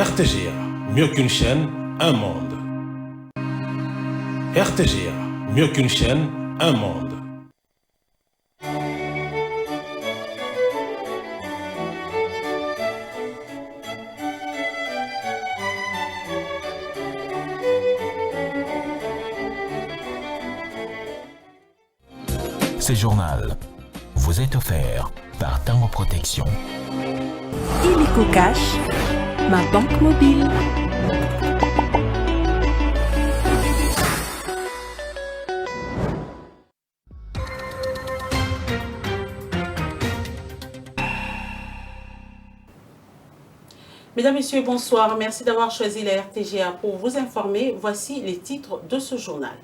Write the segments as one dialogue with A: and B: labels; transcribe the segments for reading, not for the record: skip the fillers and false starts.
A: RTGA, mieux qu'une chaîne, un monde. RTGA, mieux qu'une chaîne, un monde.
B: Ce journal vous est offert par Tango Protection.
C: Illico Cash, ma banque mobile.
D: Mesdames, Messieurs, bonsoir. Merci d'avoir choisi la RTGA pour vous informer. Voici les titres de ce journal.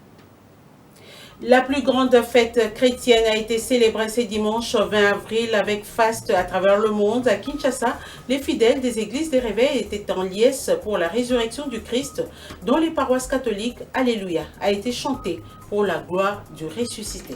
D: La plus grande fête chrétienne a été célébrée ce dimanche 20 avril avec faste à travers le monde. À Kinshasa, les fidèles des églises des réveils étaient en liesse pour la résurrection du Christ, dont les paroisses catholiques Alléluia a été chanté pour la gloire du ressuscité.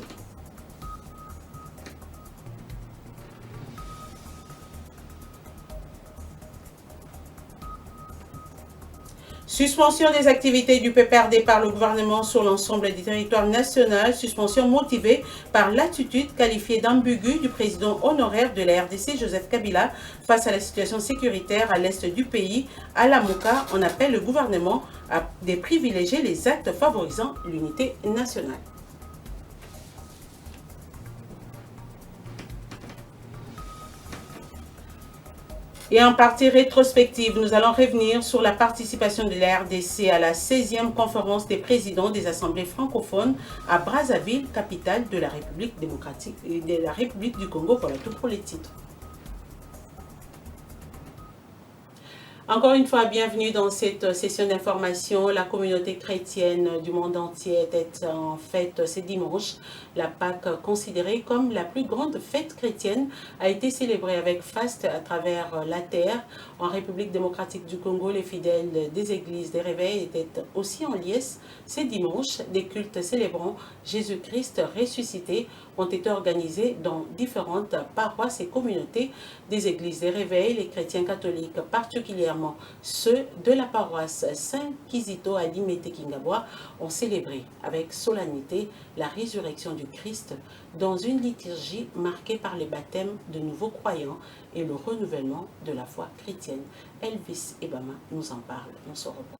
D: Suspension des activités du PPRD par le gouvernement sur l'ensemble du territoire national, suspension motivée par l'attitude qualifiée d'ambiguë du président honoraire de la RDC, Joseph Kabila, face à la situation sécuritaire à l'est du pays. À la MOCA, on appelle le gouvernement à privilégier les actes favorisant l'unité nationale. Et en partie rétrospective, nous allons revenir sur la participation de la RDC à la 16e conférence des présidents des assemblées francophones à Brazzaville, capitale de la République démocratique et de la République du Congo. Voilà tout pour les titres. Encore une fois, bienvenue dans cette session d'information. La communauté chrétienne du monde entier était en fête ce dimanche. La Pâque, considérée comme la plus grande fête chrétienne, a été célébrée avec faste à travers la terre. En République démocratique du Congo, les fidèles des églises des réveils étaient aussi en liesse. Ce dimanche, des cultes célébrant Jésus-Christ ressuscité ont été organisés dans différentes paroisses et communautés des églises des réveils. Les chrétiens catholiques, particulièrement ceux de la paroisse Saint-Kizito à Limete-Kingabwa, ont célébré avec solennité la résurrection du Christ dans une liturgie marquée par les baptêmes de nouveaux croyants et le renouvellement de la foi chrétienne. Elvis Ebama nous en parle. On se reprend.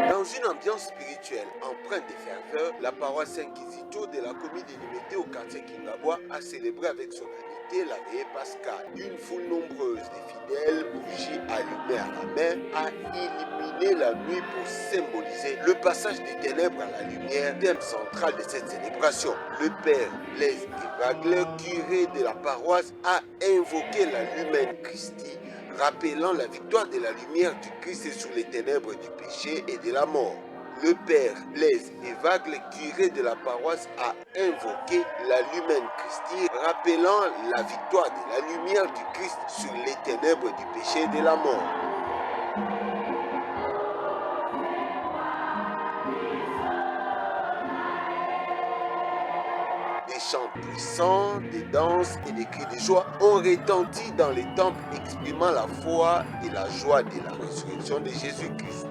E: Dans une ambiance spirituelle empreinte de ferveur, la paroisse Saint-Kizito de la commune de Limete au quartier Kingabwa a célébré avec solennité la veillée pascale. Une foule nombreuse de fidèles, bougies allumées à la main, a illuminé la nuit pour symboliser le passage des ténèbres à la lumière, thème central de cette célébration. Le père Blaise Evagle, curé de la paroisse, a invoqué la Lumen Christi, rappelant la victoire de la lumière du Christ sur les ténèbres du péché et de la mort. Le père Blaise Evagle, curé de la paroisse, a invoqué la Lumen Christi, rappelant la victoire de la lumière du Christ sur les ténèbres du péché et de la mort. Des chants puissants, des danses et des cris de joie ont retenti dans les temples, exprimant la foi et la joie de la résurrection de Jésus-Christ.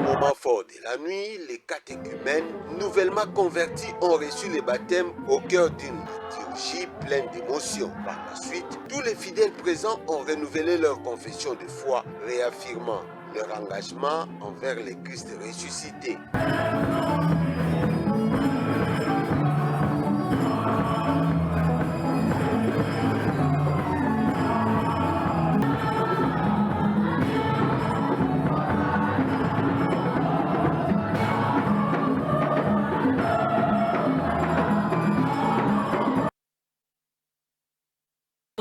E: Moment fort de la nuit, les catéchumènes nouvellement convertis ont reçu le baptême au cœur d'une liturgie pleine d'émotions. Par la suite, tous les fidèles présents ont renouvelé leur confession de foi, réaffirmant leur engagement envers le Christ ressuscité.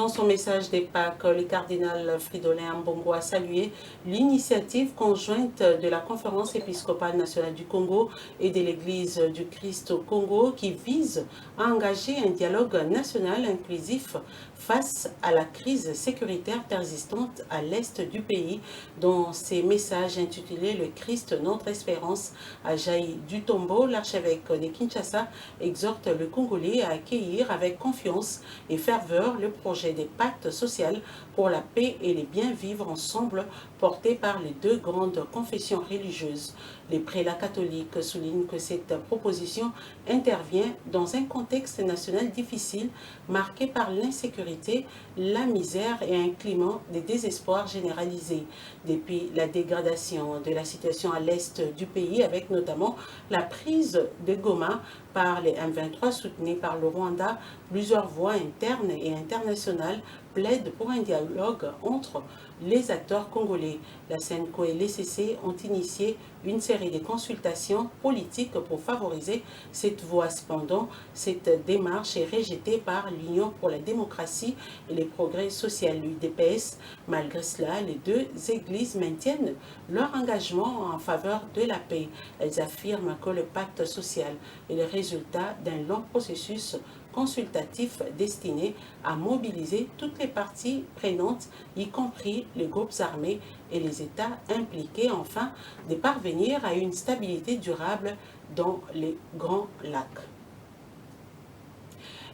D: Dans son message des Pâques, le cardinal Fridolin Ambongo a salué l'initiative conjointe de la Conférence épiscopale nationale du Congo et de l'Église du Christ au Congo qui vise à engager un dialogue national inclusif face à la crise sécuritaire persistante à l'est du pays. Dans ses messages intitulés « Le Christ, notre espérance », Ajaï Dutombo, l'archevêque de Kinshasa, exhorte le Congolais à accueillir avec confiance et ferveur le projet des pactes sociaux pour la paix et les bien vivre ensemble porté par les deux grandes confessions religieuses. Les prélats catholiques soulignent que cette proposition intervient dans un contexte national difficile marqué par l'insécurité, la misère et un climat de désespoir généralisé. Depuis la dégradation de la situation à l'est du pays, avec notamment la prise de Goma par les M23 soutenus par le Rwanda, plusieurs voix internes et internationales plaident pour un dialogue entre les acteurs congolais. La CENCO et l'ECC ont initié une série de consultations politiques pour favoriser cette voie. Cependant, cette démarche est rejetée par l'Union pour la démocratie et les progrès sociaux, l'UDPS. Malgré cela, les deux églises maintiennent leur engagement en faveur de la paix. Elles affirment que le pacte social est le résultat d'un long processus consultatif destiné à mobiliser toutes les parties prenantes, y compris les groupes armés et les États impliqués, afin de parvenir à une stabilité durable dans les Grands Lacs.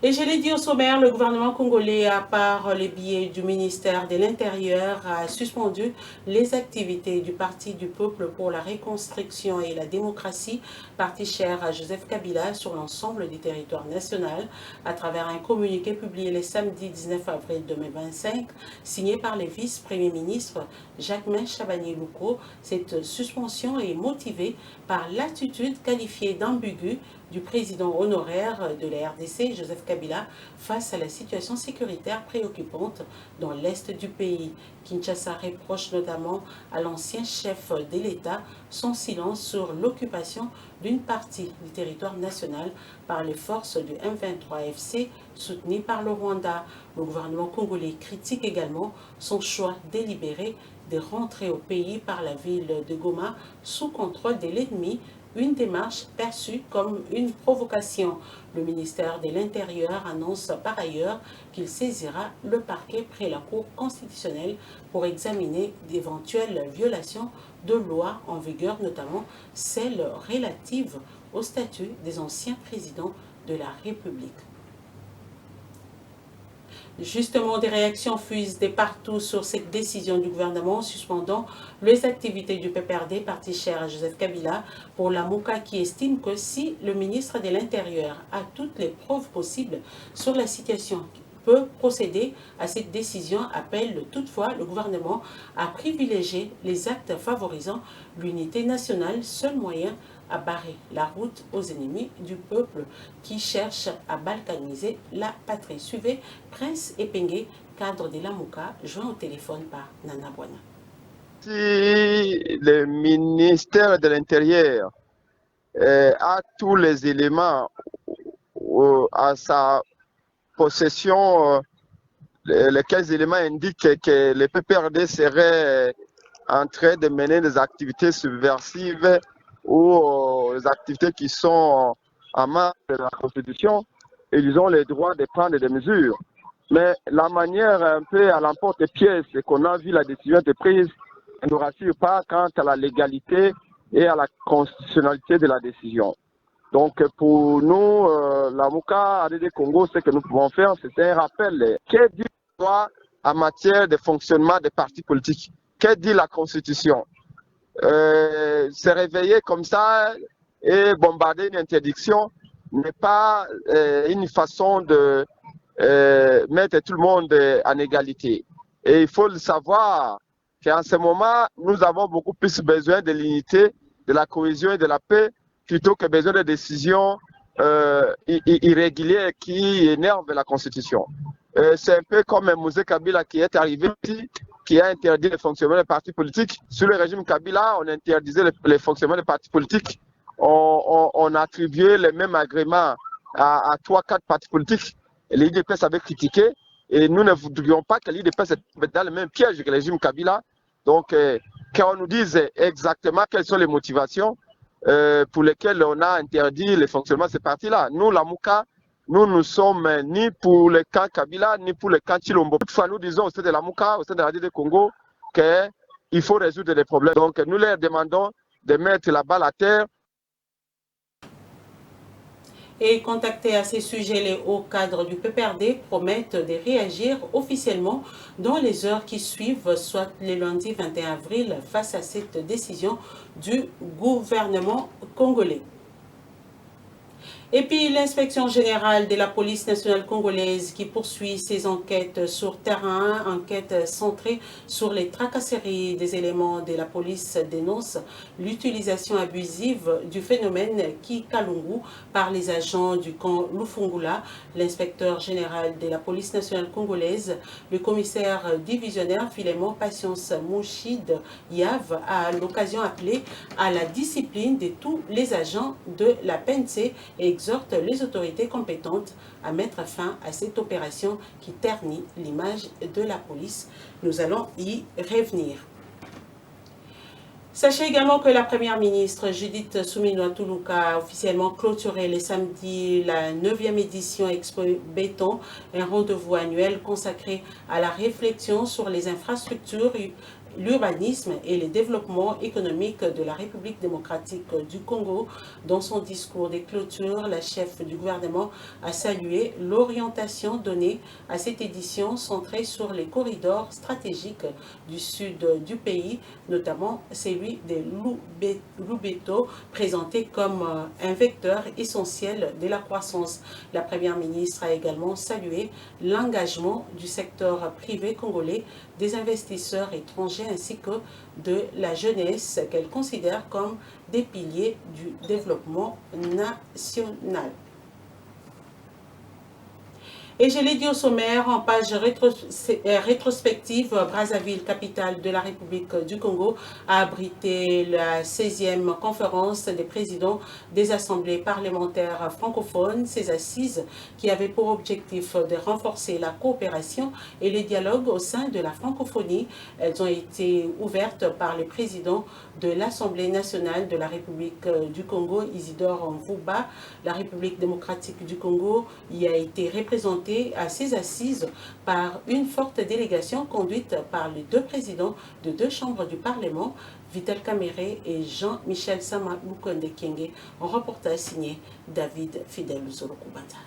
D: Et je l'ai dit au sommaire, le gouvernement congolais, à part les billets du ministère de l'Intérieur, a suspendu les activités du Parti du Peuple pour la Reconstruction et la Démocratie, parti cher à Joseph Kabila, sur l'ensemble du territoire national, à travers un communiqué publié le samedi 19 avril 2025, signé par le vice-premier ministre Jacquemain Chabanier-Louko. Cette suspension est motivée par l'attitude qualifiée d'ambiguë du président honoraire de la RDC, Joseph Kabila, face à la situation sécuritaire préoccupante dans l'est du pays. Kinshasa reproche notamment à l'ancien chef de l'État son silence sur l'occupation d'une partie du territoire national par les forces du M23 FC soutenues par le Rwanda. Le gouvernement congolais critique également son choix délibéré de rentrer au pays par la ville de Goma sous contrôle de l'ennemi, une démarche perçue comme une provocation. Le ministère de l'Intérieur annonce par ailleurs qu'il saisira le parquet près la Cour constitutionnelle pour examiner d'éventuelles violations de lois en vigueur, notamment celles relatives au statut des anciens présidents de la République. Justement, des réactions fusent de partout sur cette décision du gouvernement suspendant les activités du PPRD, parti cher à Joseph Kabila, pour la Mouka, qui estime que si le ministre de l'Intérieur a toutes les preuves possibles sur la situation, peut procéder à cette décision, appelle toutefois le gouvernement à privilégier les actes favorisant l'unité nationale, seul moyen à barrer la route aux ennemis du peuple qui cherchent à balkaniser la patrie. Suivez Prince Epengue, cadre de la Mouka, joint au téléphone par Nana Bwana.
F: Si le ministère de l'Intérieur a tous les éléments à sa possession, lesquels éléments indiquent que le PPRD serait en train de mener des activités subversives ou les activités qui sont en marge de la Constitution, ils ont le droit de prendre des mesures. Mais la manière un peu à l'emporte-pièce qu'on a vu la décision de prise ne nous rassure pas quant à la légalité et à la constitutionnalité de la décision. Donc pour nous, la Mouka ADD Congo, ce que nous pouvons faire, c'est un rappel. Que dit la loi en matière de fonctionnement des partis politiques? Que dit la Constitution? Se réveiller comme ça et bombarder une interdiction n'est pas une façon de mettre tout le monde en égalité. Et il faut le savoir qu'en ce moment, nous avons beaucoup plus besoin de l'unité, de la cohésion et de la paix plutôt que besoin de décisions irrégulières qui énervent la Constitution. C'est un peu comme Mouzé Kabila qui est arrivé ici, qui a interdit le fonctionnement des partis politiques. Sous le régime Kabila, on interdisait le fonctionnement des partis politiques. On attribuait les mêmes agréments à 3-4 partis politiques. Et l'IDPS avait critiqué. Et nous ne voudrions pas que l'IDPS soit dans le même piège que le régime Kabila. Donc, qu'on nous dise exactement quelles sont les motivations pour lesquelles on a interdit le fonctionnement de ces partis-là. Nous, la Mouka, nous ne sommes ni pour le camp Kabila, ni pour le camp Chilombo. Toutefois, nous disons au sein de la Mouka, au sein de la RDD Congo, qu'il faut résoudre les problèmes. Donc, nous leur demandons de mettre la balle à terre.
D: Et contactés à ces sujets, les hauts cadres du PPRD promettent de réagir officiellement dans les heures qui suivent, soit le lundi 21 avril, face à cette décision du gouvernement congolais. Et puis l'inspection générale de la police nationale congolaise qui poursuit ses enquêtes sur terrain, enquêtes centrées sur les tracasseries des éléments de la police dénonce l'utilisation abusive du phénomène Kikalungu par les agents du camp Lufungula. L'inspecteur général de la police nationale congolaise, le commissaire divisionnaire Philémon Patience Mouchid Yav, a à l'occasion appelé à la discipline de tous les agents de la PNC et exhorte les autorités compétentes à mettre fin à cette opération qui ternit l'image de la police. Nous allons y revenir. Sachez également que la première ministre Judith Suminwa Tuluka a officiellement clôturé le samedi la 9e édition Expo Béton, un rendez-vous annuel consacré à la réflexion sur les infrastructures, l'urbanisme et le développement économique de la République démocratique du Congo. Dans son discours de clôture, la chef du gouvernement a salué l'orientation donnée à cette édition centrée sur les corridors stratégiques du sud du pays, notamment celui de Lubero, présenté comme un vecteur essentiel de la croissance. La première ministre a également salué l'engagement du secteur privé congolais, des investisseurs étrangers ainsi que de la jeunesse qu'elle considère comme des piliers du développement national. Et je l'ai dit au sommaire, en page rétrospective, Brazzaville, capitale de la République du Congo, a abrité la 16e conférence des présidents des assemblées parlementaires francophones. Ces assises qui avaient pour objectif de renforcer la coopération et les dialogues au sein de la francophonie. Elles ont été ouvertes par le président de l'Assemblée nationale de la République du Congo, Isidore Mvuba. La République démocratique du Congo y a été représentée à ces assises par une forte délégation conduite par les deux présidents de deux chambres du Parlement, Vital Kamerhe et Jean-Michel Sama Lukonde Kenge, en reportage signé David Fidel Zolokubata.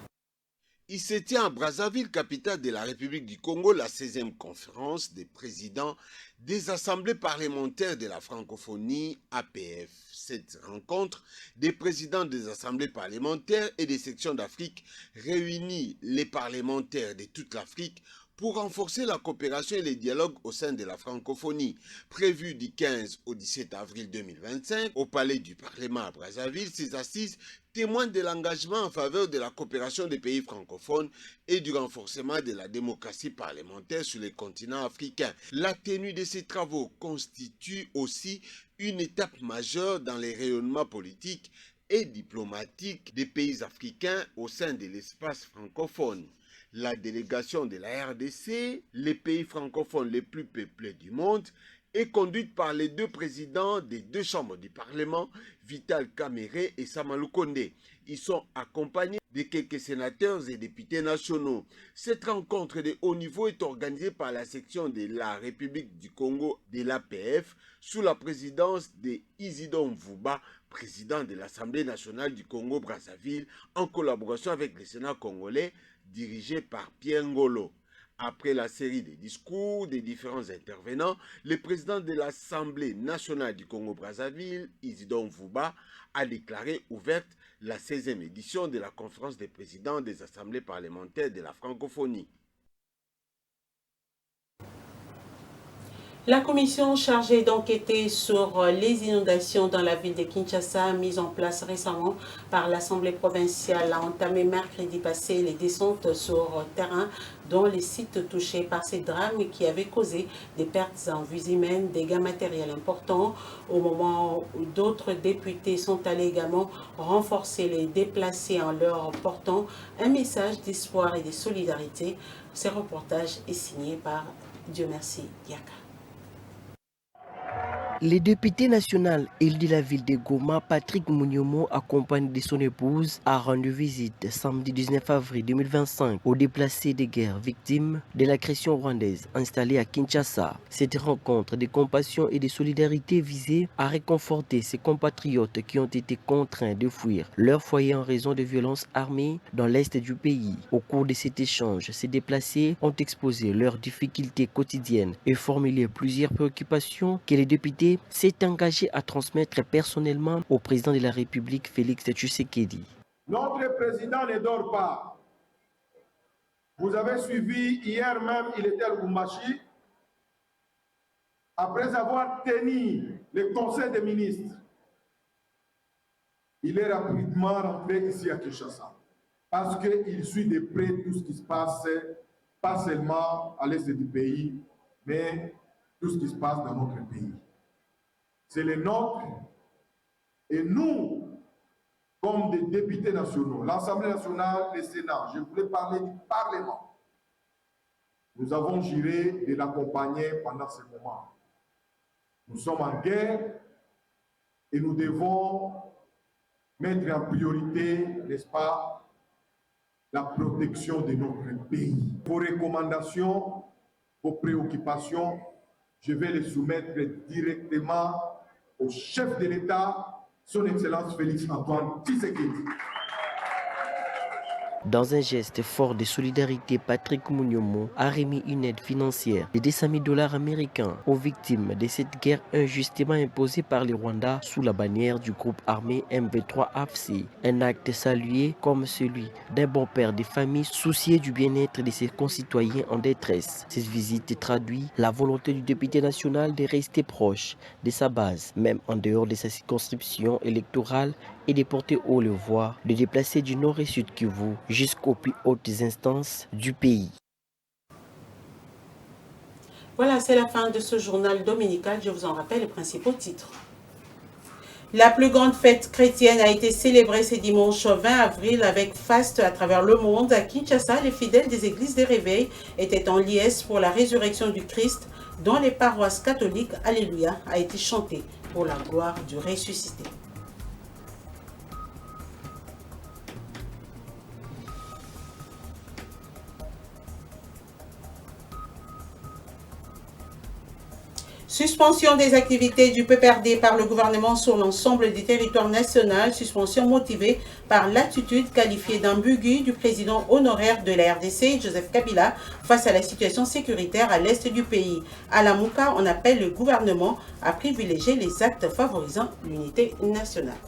E: Il se tient à Brazzaville, capitale de la République du Congo, la 16e conférence des présidents des assemblées parlementaires de la francophonie APF. Cette rencontre des présidents des assemblées parlementaires et des sections d'Afrique réunit les parlementaires de toute l'Afrique pour renforcer la coopération et les dialogues au sein de la francophonie. Prévu du 15 au 17 avril 2025 au Palais du Parlement à Brazzaville, ces assises témoignent de l'engagement en faveur de la coopération des pays francophones et du renforcement de la démocratie parlementaire sur le continent africain. La tenue de ces travaux constitue aussi une étape majeure dans les rayonnements politiques et diplomatiques des pays africains au sein de l'espace francophone. La délégation de la RDC, les pays francophones les plus peuplés du monde, est conduite par les deux présidents des deux chambres du Parlement, Vital Kamerhe et Sama Lukonde. Ils sont accompagnés de quelques sénateurs et députés nationaux. Cette rencontre de haut niveau est organisée par la section de la République du Congo de l'APF sous la présidence de Isidore Mvuba, président de l'Assemblée nationale du Congo-Brazzaville, en collaboration avec le Sénat congolais, dirigé par Pierre Ngolo. Après la série de discours des différents intervenants, le président de l'Assemblée nationale du Congo-Brazzaville, Isidore Mvuba, a déclaré ouverte la 16e édition de la conférence des présidents des assemblées parlementaires de la francophonie.
D: La commission chargée d'enquêter sur les inondations dans la ville de Kinshasa, mise en place récemment par l'Assemblée provinciale, a entamé mercredi passé les descentes sur terrain dans les sites touchés par ces drames qui avaient causé des pertes en vies humaines, dégâts matériels importants. Au moment où d'autres députés sont allés également renforcer les déplacés en leur portant un message d'espoir et de solidarité. Ce reportage est signé par Dieu merci Diaka.
G: Le député national élu de la ville de Goma, Patrick Mouniomo, accompagné de son épouse, a rendu visite samedi 19 avril 2025 aux déplacés de guerre victimes de l'agression rwandaise installés à Kinshasa. Cette rencontre de compassion et de solidarité visait à réconforter ces compatriotes qui ont été contraints de fuir leur foyer en raison de violences armées dans l'est du pays. Au cours de cet échange, ces déplacés ont exposé leurs difficultés quotidiennes et formulé plusieurs préoccupations que les députés s'est engagé à transmettre personnellement au président de la République, Félix Tshisekedi.
H: Notre président ne dort pas. Vous avez suivi, hier même, il était à Lubumbashi. Après avoir tenu le conseil des ministres, il est rapidement rentré ici à Kinshasa. Parce qu'il suit de près tout ce qui se passe, pas seulement à l'est du pays, mais tout ce qui se passe dans notre pays. C'est le nôtre. Et nous, comme des députés nationaux, l'Assemblée nationale, le Sénat, je voulais parler du Parlement. Nous avons juré de l'accompagner pendant ce moment. Nous sommes en guerre et nous devons mettre en priorité, n'est-ce pas, la protection de notre pays. Vos recommandations, vos préoccupations, je vais les soumettre directement au chef de l'État, son Excellence Félix Antoine Tshisekedi.
G: Dans un geste fort de solidarité, Patrick Mouniomo a remis une aide financière de 200 000 $ américains aux victimes de cette guerre injustement imposée par le Rwanda sous la bannière du groupe armé M23 AFC. Un acte salué comme celui d'un bon père de famille soucié du bien-être de ses concitoyens en détresse. Cette visite traduit la volonté du député national de rester proche de sa base, même en dehors de sa circonscription électorale, et de porter haut le voix, de déplacer du nord et sud Kivu jusqu'aux plus hautes instances du pays.
D: Voilà, c'est la fin de ce journal dominical. Je vous en rappelle les principaux titres. La plus grande fête chrétienne a été célébrée ce dimanche 20 avril avec faste à travers le monde. À Kinshasa, les fidèles des églises des réveils étaient en liesse pour la résurrection du Christ. Dans les paroisses catholiques, Alléluia a été chanté pour la gloire du ressuscité. Suspension des activités du PPRD par le gouvernement sur l'ensemble du territoire national. Suspension motivée par l'attitude qualifiée d'ambiguë du président honoraire de la RDC, Joseph Kabila, face à la situation sécuritaire à l'est du pays. À la Mouka, on appelle le gouvernement à privilégier les actes favorisant l'unité nationale.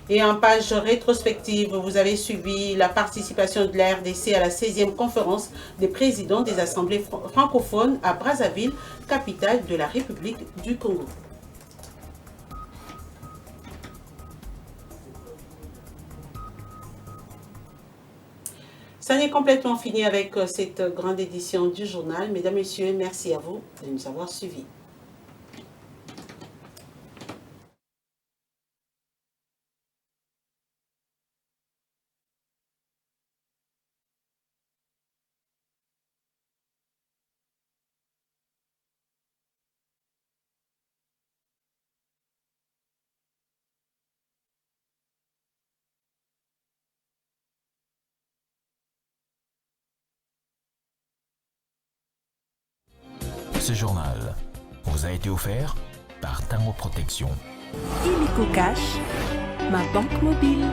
D: Et en page rétrospective, vous avez suivi la participation de la RDC à la 16e conférence des présidents des assemblées francophones à Brazzaville, capitale de la République du Congo. Ça n'est complètement fini avec cette grande édition du journal. Mesdames, Messieurs, merci à vous de nous avoir suivis.
B: Ce journal vous a été offert par Tango Protection.
C: Illico Cash, ma banque mobile.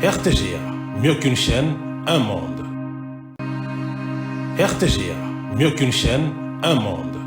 A: RTGA, mieux qu'une chaîne, un monde. RTGA, mieux qu'une chaîne, un monde.